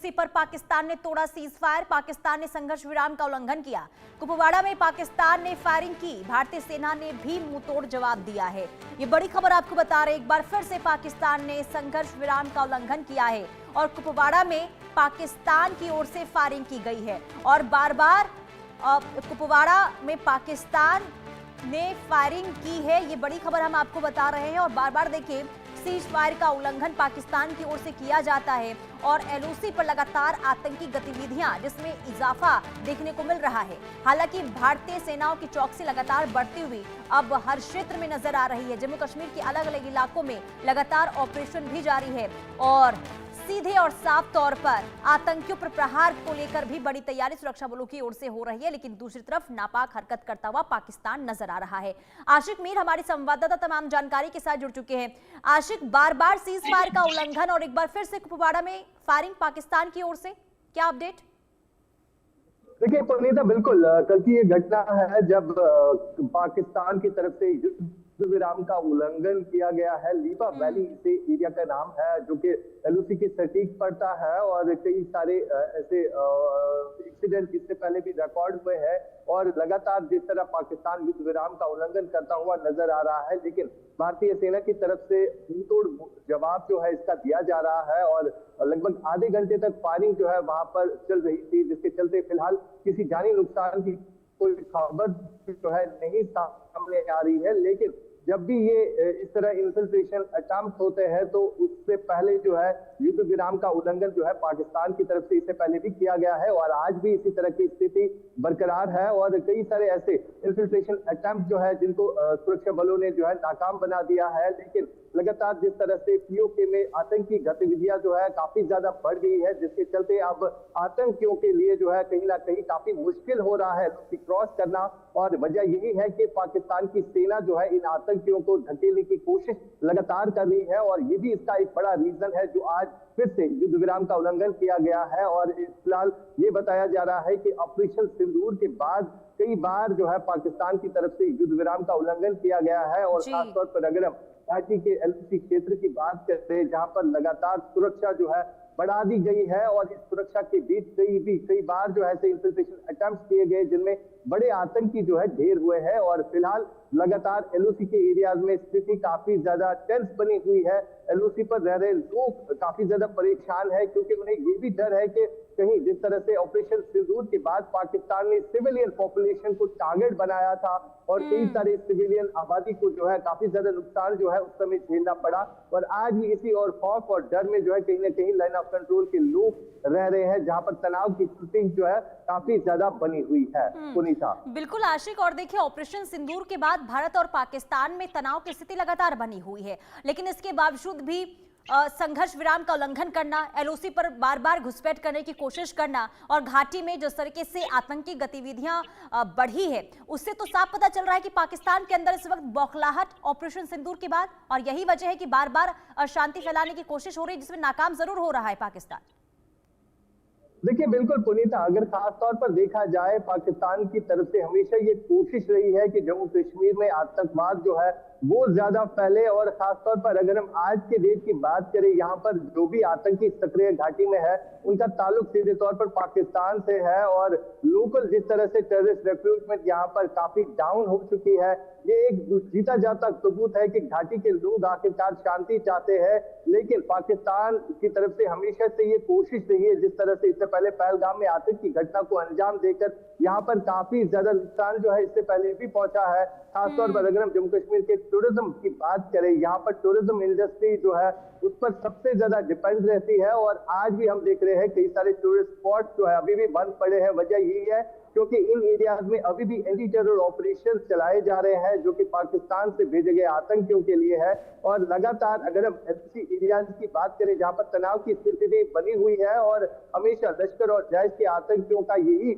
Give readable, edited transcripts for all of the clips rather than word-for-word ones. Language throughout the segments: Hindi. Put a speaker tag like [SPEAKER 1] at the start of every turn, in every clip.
[SPEAKER 1] एलओसी पर पाकिस्तान ने तोड़ा सीज फायर, पाकिस्तान ने संघर्ष विराम का उल्लंघन किया। कुपवाड़ा में पाकिस्तान ने फायरिंग की, भारतीय सेना ने भी मुंहतोड़ जवाब दिया है। ये बड़ी खबर आपको बता रहे, एक बार फिर से पाकिस्तान ने संघर्ष विराम का उल्लंघन किया है और कुपवाड़ा में पाकिस्तान की ओर से फायरिंग की गई है और बार बार कुपवाड़ा में पाकिस्तान ने फायरिंग की है। ये बड़ी खबर हम आपको बता रहे हैं और बार बार देखिए सीज फायर का उल्लंघन पाकिस्तान की ओर से किया जाता है और एलओसी पर लगातार आतंकी गतिविधियां जिसमें इजाफा देखने को मिल रहा है। हालांकि भारतीय सेनाओं की चौकसी लगातार बढ़ती हुई अब हर क्षेत्र में नजर आ रही है। जम्मू कश्मीर के अलग अलग इलाकों में लगातार ऑपरेशन भी जारी है और सीधे और साफ तौर पर आतंकियों पर प्रहार को लेकर भी बड़ी तैयारी सुरक्षा बलों की ओर से हो रही है, लेकिन दूसरी तरफ नापाक हरकत करता हुआ पाकिस्तान नजर आ रहा है। आशिक मीर हमारे संवाददाता तमाम जानकारी के साथ जुड़ चुके हैं। आशिक, बार बार सीज फायर का उल्लंघन और एक बार फिर से कुपवाड़ा में फायरिंग पाकिस्तान की ओर से, क्या अपडेट?
[SPEAKER 2] देखिए पुनीता, बिल्कुल कल की ये घटना है जब पाकिस्तान की तरफ से युद्ध विराम का उल्लंघन किया गया है। लीपा वैली इसे एरिया का नाम है जो कि एलओसी की सटीक पड़ता है और कई सारे ऐसे इंसिडेंट इससे पहले भी रिकॉर्ड हुए हैं और लगातार जिस तरह पाकिस्तान युद्ध विराम का उल्लंघन करता हुआ नजर आ रहा है, लेकिन भारतीय सेना की तरफ से मुंहतोड़ जवाब जो है इसका दिया जा रहा है और लगभग आधे घंटे तक फायरिंग जो है वहां पर चल रही थी, जिसके चलते फिलहाल किसी जानी नुकसान की कोई खबर जो है नहीं सामने आ रही है। लेकिन जब भी ये इस तरह इन्फिल्ट्रेशन अटेम्प्ट होते हैं तो उससे पहले जो है युद्ध विराम का उल्लंघन जो है पाकिस्तान की तरफ से इससे पहले भी किया गया है और आज भी इसी तरह की स्थिति बरकरार है और कई सारे ऐसे इन्फिल्ट्रेशन अटेम्प्ट जो है जिनको सुरक्षा बलों ने जो है नाकाम बना दिया है। लेकिन लगातार जिस तरह से पीओके में आतंकी गतिविधियां जो है काफी ज्यादा बढ़ गई है, जिसके चलते अब आतंकियों के लिए जो है कहीं ना कहीं काफी मुश्किल हो रहा है क्रॉस करना और वजह यही है कि पाकिस्तान की सेना जो है इन आतंकियों को धकेलने की कोशिश लगातार कर रही है और ये भी इसका एक बड़ा रीजन है जो आज फिर से युद्ध विराम का उल्लंघन किया गया है। और फिलहाल ये बताया जा रहा है कि ऑपरेशन सिंदूर के बाद कई बार जो है पाकिस्तान की तरफ से युद्ध विराम का उल्लंघन किया गया है और खासतौर पर अगर हम घाटी के एलओसी क्षेत्र की बात करते हैं जहां पर लगातार सुरक्षा जो है बढ़ा दी गई है और इस सुरक्षा के बीच कई बार जो है इन्फिल्ट्रेशन अटेम्प्ट किए गए जिनमें बड़े आतंकी जो है ढेर हुए हैं और फिलहाल लगातार एलओसी के एरियाज में स्थिति काफी ज्यादा टेंस बनी हुई है। एलओसी पर रह रहे लोग काफी ज्यादा परेशान है क्योंकि उन्हें ये भी डर है कि कहीं जिस तरह से ऑपरेशन सिंदूर के बाद पाकिस्तान ने सिविलियन पॉपुलेशन को टारगेट बनाया था और कई सारे सिविलियन आबादी को जो है काफी ज्यादा नुकसान जो है उस समय झेलना पड़ा और आज भी इसी और खौफ और डर में जो है कहीं ना कहीं लाइन ऑफ कंट्रोल के लोग रह रहे हैं जहां पर तनाव की स्थिति जो है काफी ज्यादा बनी हुई है। पुनीता,
[SPEAKER 1] बिल्कुल आशिक, और देखिए ऑपरेशन सिंदूर के बाद भारत और पाकिस्तान में तनाव की स्थिति लगातार बनी हुई है, लेकिन इसके बावजूद भी संघर्ष विराम का उल्लंघन करना, एलओसी पर बार बार घुसपैठ करने की कोशिश करना और घाटी में जिस तरीके से आतंकी गतिविधियां बढ़ी है उससे तो साफ पता चल रहा है कि पाकिस्तान के अंदर इस वक्त बौखलाहट ऑपरेशन सिंदूर के बाद, और यही वजह है कि बार बार अशांति फैलाने की कोशिश हो रही है जिसमें नाकाम जरूर हो रहा है पाकिस्तान।
[SPEAKER 2] देखिए बिल्कुल पुनीता, अगर खास तौर पर देखा जाए पाकिस्तान की तरफ से हमेशा ये कोशिश रही है कि जम्मू कश्मीर में आतंकवाद जो है वो ज्यादा फैले और खासतौर पर अगर हम आज के डेट की बात करें यहाँ पर जो भी आतंकी सक्रिय घाटी में है उनका ताल्लुक सीधे तौर पर पाकिस्तान से है और लोकल जिस तरह से टेररिस्ट रिक्रूटमेंट यहाँ पर काफी डाउन हो चुकी है, ये एक जीता जाता सबूत है कि घाटी के लोग आखिरकार शांति चाहते हैं। लेकिन पाकिस्तान की तरफ से हमेशा से ये कोशिश रही है, जिस तरह से इससे पहले पहलगाम में आतंकी घटना को अंजाम देकर यहाँ पर काफी ज्यादा नुकसान जो है इससे पहले भी पहुंचा है। खासतौर पर अगर हम जम्मू कश्मीर के टूरिज्म की बात करें, यहाँ पर टूरिज्म इंडस्ट्री जो है उस पर सबसे ज्यादा डिपेंड रहती है और आज भी हम देख रहे हैं कई सारे टूरिस्ट स्पॉट जो है अभी भी बंद पड़े हैं। वजह यही है क्योंकि इन एरियाज में अभी भी एंटी टेरर ऑपरेशन चलाए जा रहे हैं जो कि पाकिस्तान से भेजे गए आतंकियों के लिए है और लगातार अगर हम ऐसी एरियाज की बात करें जहां पर तनाव की स्थिति बनी हुई है और हमेशा लश्कर और जैश के आतंकियों का यही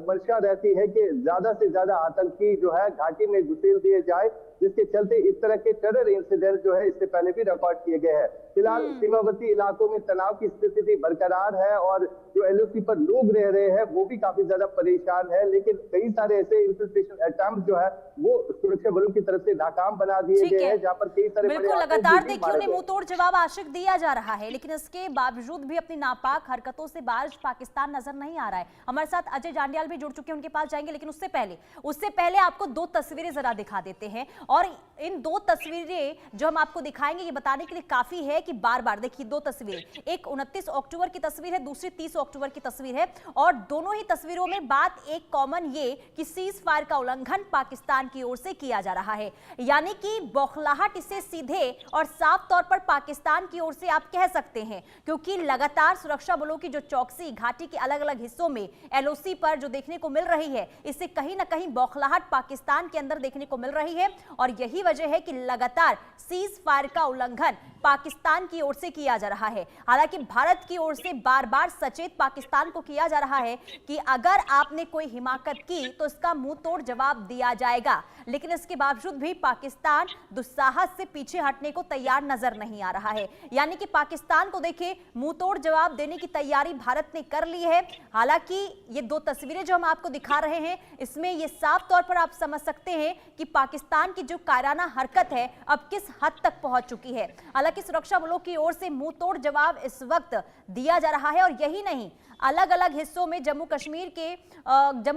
[SPEAKER 2] मंशा रहती है कि ज्यादा से ज्यादा आतंकी जो है घाटी में घुसेल दिए जाए, जिसके चलते इस तरह के टेरर इंसिडेंट जो है इससे पहले भी रिकॉर्ड किए गए हैं। फिलहाल सीमावर्ती इलाकों में तनाव की स्थिति बरकरार है और जो एलओसी पर लोग रह रहे हैं वो भी काफी ज्यादा परेशान है, लेकिन कई सारे ऐसे इंफिल्ट्रेशन अटेम्प्ट जो है वो सुरक्षा बलों की तरफ से नाकाम बना दिए गए हैं, जहां पर कई सारे
[SPEAKER 1] बिल्कुल लगातार देखिए उन्हें मुंहतोड़ जवाब आशिक दिया जा रहा है, लेकिन इसके बावजूद भी अपनी नापाक हरकतों से बाज पाकिस्तान नजर नहीं आ रहा है। हमारे साथ अजय जांडियाल भी जुड़ चुके हैं, उनके पास जाएंगे, लेकिन उससे पहले आपको दो तस्वीरें जरा दिखा देते हैं। और इन दो तस्वीरें जो हम आपको दिखाएंगे ये बताने के लिए काफी है कि बार बार देखिए दो तस्वीरें, एक 29 अक्टूबर की तस्वीर है, दूसरी 30 अक्टूबर की तस्वीर है, और दोनों ही तस्वीरों में बात एक कॉमन ये कि सीज फायर का उल्लंघन पाकिस्तान की ओर से किया जा रहा है। यानी कि बौखलाहट इसे सीधे और साफ तौर पर पाकिस्तान की ओर से आप कह सकते हैं, क्योंकि लगातार सुरक्षा बलों की जो चौकसी घाटी के अलग अलग हिस्सों में एलओसी पर जो देखने को मिल रही है, इससे कहीं ना कहीं बौखलाहट पाकिस्तान के अंदर देखने को मिल रही है। और यही वजह है कि लगातार सीज फायर का उल्लंघन पाकिस्तान की ओर से किया जा रहा है। हालांकि भारत की ओर से बार बार सचेत पाकिस्तान को किया जा रहा है कि अगर आपने कोई हिमाकत की तो इसका मुंह तोड़ जवाब दिया जाएगा, लेकिन इसके बावजूद भी पाकिस्तान दुस्साहस से पीछे हटने को तैयार नजर नहीं आ रहा है। यानी कि पाकिस्तान को देखिए मुंह तोड़ जवाब देने की तैयारी भारत ने कर ली है। हालांकि ये दो तस्वीरें जो हम आपको दिखा रहे हैं, इसमें ये साफ तौर पर आप समझ सकते हैं कि पाकिस्तान की जो कायराना हरकत है अब किस हद तक पहुंच चुकी है। हालांकि सुरक्षा बलों की ओर से मुंह तोड़ जवाब इस वक्त दिया जा रहा है, और यही नहीं, अलग अलग हिस्सों में जम्मू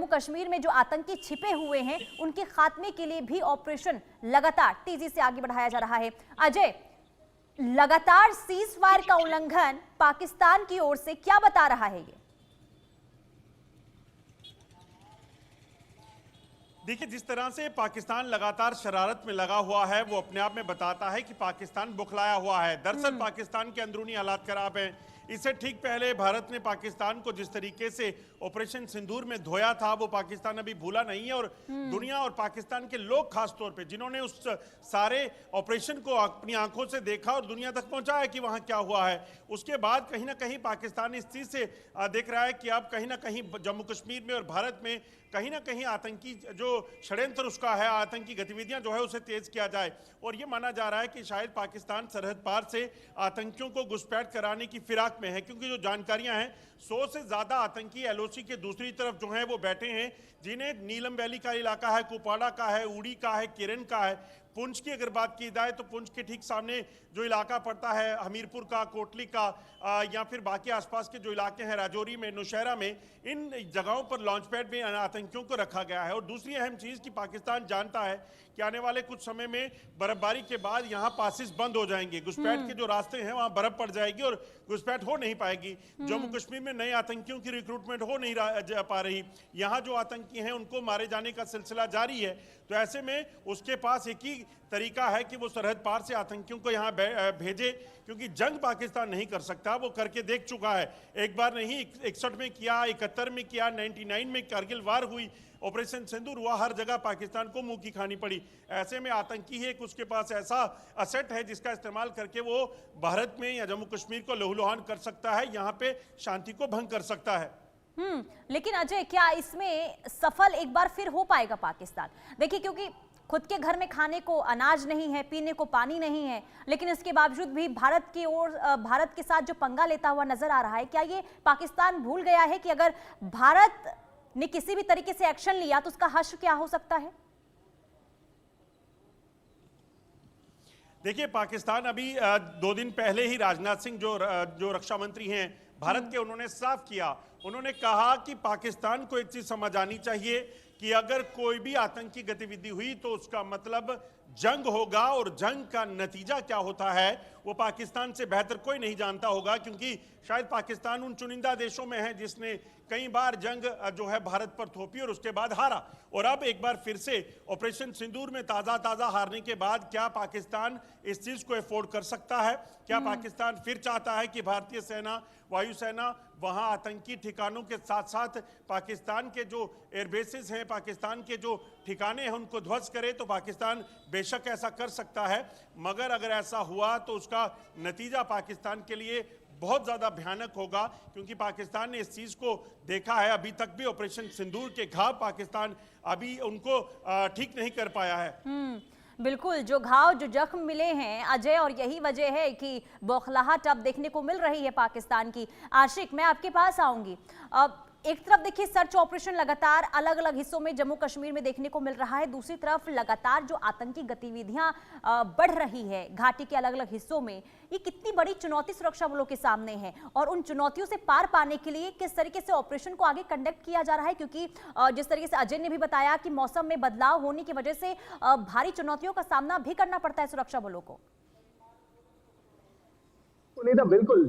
[SPEAKER 1] कश्मीर में जो आतंकी छिपे हुए हैं उनके खात्मे के लिए भी ऑपरेशन लगातार तेजी से आगे बढ़ाया जा रहा है। अजय, लगातार सीज फायर का उल्लंघन पाकिस्तान की ओर से क्या बता रहा है ये?
[SPEAKER 3] देखिए, जिस तरह से पाकिस्तान लगातार शरारत में लगा हुआ है वो अपने आप में बताता है कि पाकिस्तान बुखलाया हुआ है। दरअसल पाकिस्तान के अंदरूनी हालात खराब हैं। इससे ठीक पहले भारत ने पाकिस्तान को जिस तरीके से ऑपरेशन सिंदूर में धोया था वो पाकिस्तान अभी भूला नहीं है, और दुनिया और पाकिस्तान के लोग खास तौर पे जिन्होंने उस सारे ऑपरेशन को अपनी आंखों से देखा और दुनिया तक पहुंचाया कि वहां क्या हुआ है, उसके बाद कहीं ना कहीं पाकिस्तान इस चीज से देख रहा है कि अब कहीं ना कहीं जम्मू कश्मीर में और भारत में कहीं ना कहीं आतंकी जो षड्यंत्र उसका है, आतंकी गतिविधियां जो है उसे तेज किया जाए। और ये माना जा रहा है कि शायद पाकिस्तान सरहद पार से आतंकियों को घुसपैठ कराने की फिराक में है, क्योंकि जो जानकारियां हैं 100 से ज्यादा आतंकी एलओसी के दूसरी तरफ जो हैं वो बैठे हैं, जिन्हें नीलम वैली का इलाका है, कुपवाड़ा का है, उड़ी का है, किरण का है। पुंछ की अगर बात की जाए तो पुंछ के ठीक सामने जो इलाका पड़ता है हमीरपुर का, कोटली का, या फिर बाकी आसपास के जो इलाके हैं राजौरी में, नौशहरा में, इन जगहों पर लॉन्च पैड में आतंकियों को रखा गया है। और दूसरी अहम चीज कि पाकिस्तान जानता है कि आने वाले कुछ समय में बर्फबारी के बाद यहाँ पासिस बंद हो जाएंगे, घुसपैठ के जो रास्ते हैं वहां बर्फ पड़ जाएगी और घुसपैठ हो नहीं पाएगी। जम्मू कश्मीर में नए आतंकियों की रिक्रूटमेंट हो नहीं पा रही, यहाँ जो आतंकी हैं उनको मारे जाने का सिलसिला जारी है। तो ऐसे में उसके पास एक ही तरीका है कि वो सरहद पार से आतंकियों को यहाँ भेजे, क्योंकि जंग पाकिस्तान नहीं कर सकता, वो करके देख चुका है। एक बार नहीं, 61 में किया, 71 में किया, 99 में कारगिल वार हुई, ऑपरेशन सिंदूर हुआ, हर जगह पाकिस्तान को मुंह की खानी पड़ी। ऐसे में आतंकी है कि उसके पास ऐसा असेट है जिसका इस्तेमाल करके वो भारत में या जम्मू कश्मीर को लहूलुहान कर सकता है, यहाँ पे शांति को भंग कर सकता है।
[SPEAKER 1] लेकिन अजय, क्या इसमें सफल एक बार फिर हो पाएगा पाकिस्तान? देखिए, क्योंकि खुद के घर में खाने को अनाज नहीं है, पीने को पानी नहीं है, लेकिन इसके बावजूद भी भारत की ओर, भारत के साथ जो पंगा लेता हुआ नजर आ रहा है, क्या ये पाकिस्तान भूल गया है कि अगर भारत ने किसी भी तरीके से एक्शन लिया तो उसका हश्र क्या हो सकता है?
[SPEAKER 3] देखिए, पाकिस्तान अभी 2 दिन पहले ही राजनाथ सिंह जो रक्षा मंत्री हैं भारत के, उन्होंने साफ किया, उन्होंने कहा कि पाकिस्तान को एक चीज समझ आनी चाहिए कि अगर कोई भी आतंकी गतिविधि हुई तो उसका मतलब जंग होगा, और जंग का नतीजा क्या होता है वो पाकिस्तान से बेहतर कोई नहीं जानता होगा, क्योंकि शायद पाकिस्तान उन चुनिंदा देशों में है जिसने कई बार जंग जो है भारत पर थोपी और उसके बाद हारा। और अब एक बार फिर से ऑपरेशन सिंदूर में ताजा हारने के बाद क्या पाकिस्तान इस चीज को अफोर्ड कर सकता है? क्या पाकिस्तान फिर चाहता है कि भारतीय सेना, वायुसेना वहां आतंकी ठिकानों के साथ साथ पाकिस्तान के जो एयरबेसेस हैं, पाकिस्तान के जो ठिकाने हैं उनको ध्वस्त करे? तो पाकिस्तान बेशक ऐसा कर सकता है, मगर अगर ऐसा हुआ तो उसका नतीजा पाकिस्तान के लिए बहुत ज्यादा भयानक होगा, क्योंकि पाकिस्तान ने इस चीज को देखा है। अभी तक भी ऑपरेशन सिंदूर के घाव पाकिस्तान अभी उनको ठीक नहीं कर पाया है।
[SPEAKER 1] बिल्कुल, जो घाव, जो जख्म मिले हैं अजय, और यही वजह है कि बौखलाहट अब देखने को मिल रही है पाकिस्तान की। आशिक, मैं आपके पास आऊंगी। अब एक तरफ देखिए सर्च ऑपरेशन लगातार अलग अलग हिस्सों में जम्मू कश्मीर में देखने को मिल रहा है, दूसरी तरफ लगातार जो आतंकी गतिविधियां बढ़ रही है घाटी के अलग अलग हिस्सों में, ये कितनी बड़ी चुनौती सुरक्षा बलों के सामने है और उन चुनौतियों से पार पाने के लिए किस तरीके से ऑपरेशन को आगे कंडक्ट किया जा रहा है, क्योंकि जिस तरीके से अजय ने भी बताया कि मौसम में बदलाव होने की वजह से भारी चुनौतियों का सामना भी करना पड़ता है सुरक्षा बलों को।
[SPEAKER 2] पुनीता बिल्कुल,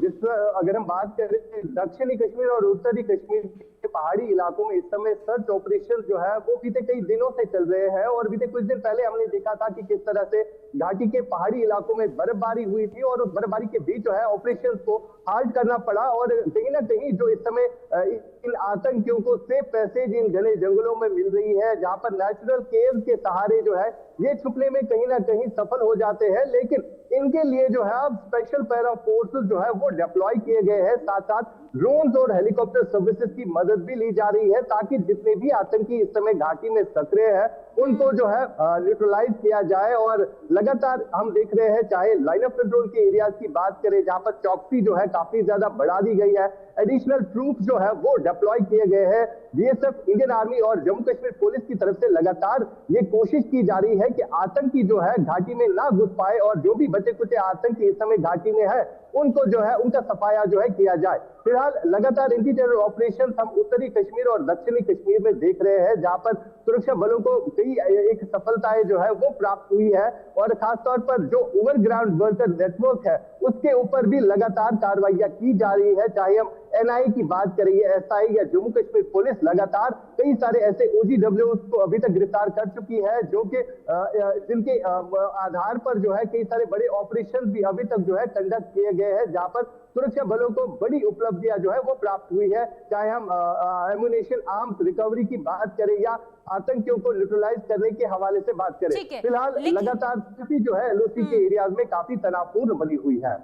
[SPEAKER 2] अगर हम बात करें दक्षिणी कश्मीर और उत्तरी कश्मीर के पहाड़ी इलाकों में इस समय सर्च ऑपरेशन जो है वो बीते कई दिनों से चल रहे हैं और बीते कुछ दिन पहले हमने देखा था कि किस तरह से घाटी के पहाड़ी इलाकों में बर्फबारी हुई थी और उस बर्फबारी के बीच जो है ऑपरेशन को हाल्ट करना पड़ा और कहीं ना कहीं जो इस समय इन आतंकियों को सेफ पैसेज इन घने जंगलों में मिल रही है, जहां पर नेचुरल केव्स के सहारे जो है ये छुपने में कहीं ना कहीं सफल हो जाते हैं, लेकिन इनके लिए जो है अब स्पेशल पैरा फोर्सेस जो है वो डिप्लॉय किए गए हैं, साथ साथ ड्रोन्स और हेलीकॉप्टर सर्विसेज की मदद भी ली जा रही है ताकि जितने भी आतंकी इस समय घाटी में सक्रिय है उनको जो है न्यूट्रलाइज किया जाए। और लगातार हम देख रहे हैं, चाहे लाइन ऑफ कंट्रोल के एरियाज की बात करें जहां पर चौकसी जो है काफी ज्यादा बढ़ा दी गई है, एडिशनल ट्रूप्स जो है वो डिप्लॉय किए गए हैं। बीएसएफ, इंडियन आर्मी और जम्मू कश्मीर पुलिस की तरफ से लगातार ये कोशिश की जा रही है कि आतंकी जो है घाटी में ना घुस पाए और जो भी बचे कुचे आतंकी इस समय घाटी में है उनको जो है उनका सफाया जो है किया जाए। फिलहाल लगातार एंटी टेरर ऑपरेशन हम उत्तरी कश्मीर और दक्षिणी कश्मीर में देख रहे हैं, जहां पर सुरक्षा बलों को कई एक सफलताएं जो है वो प्राप्त हुई है और खासतौर पर जो ओवरग्राउंड वर्कर नेटवर्क है उसके ऊपर भी लगातार कार्रवाइयां की जा रही है, चाहे हम एनआईए की बात करें, एसआई या जम्मू कश्मीर पुलिस लगातार कई सारे ऐसे ओजीडब्ल्यूज को अभी तक गिरफ्तार कर चुकी है जो कि जिनके आधार पर जो है कई सारे बड़े ऑपरेशन भी अभी तक जो है कंडक्ट किए गए हैं, जहां पर सुरक्षा बलों को बड़ी उपलब्धियां जो है वो प्राप्त हुई है, चाहे हम एमुनेशन आर्म्स रिकवरी की बात करें या आतंकियों को न्यूट्रलाइज करने के हवाले से बात करें। फिलहाल लगातार स्थिति जो है एलओसी के एरियाज में काफी तनावपूर्ण बनी हुई है।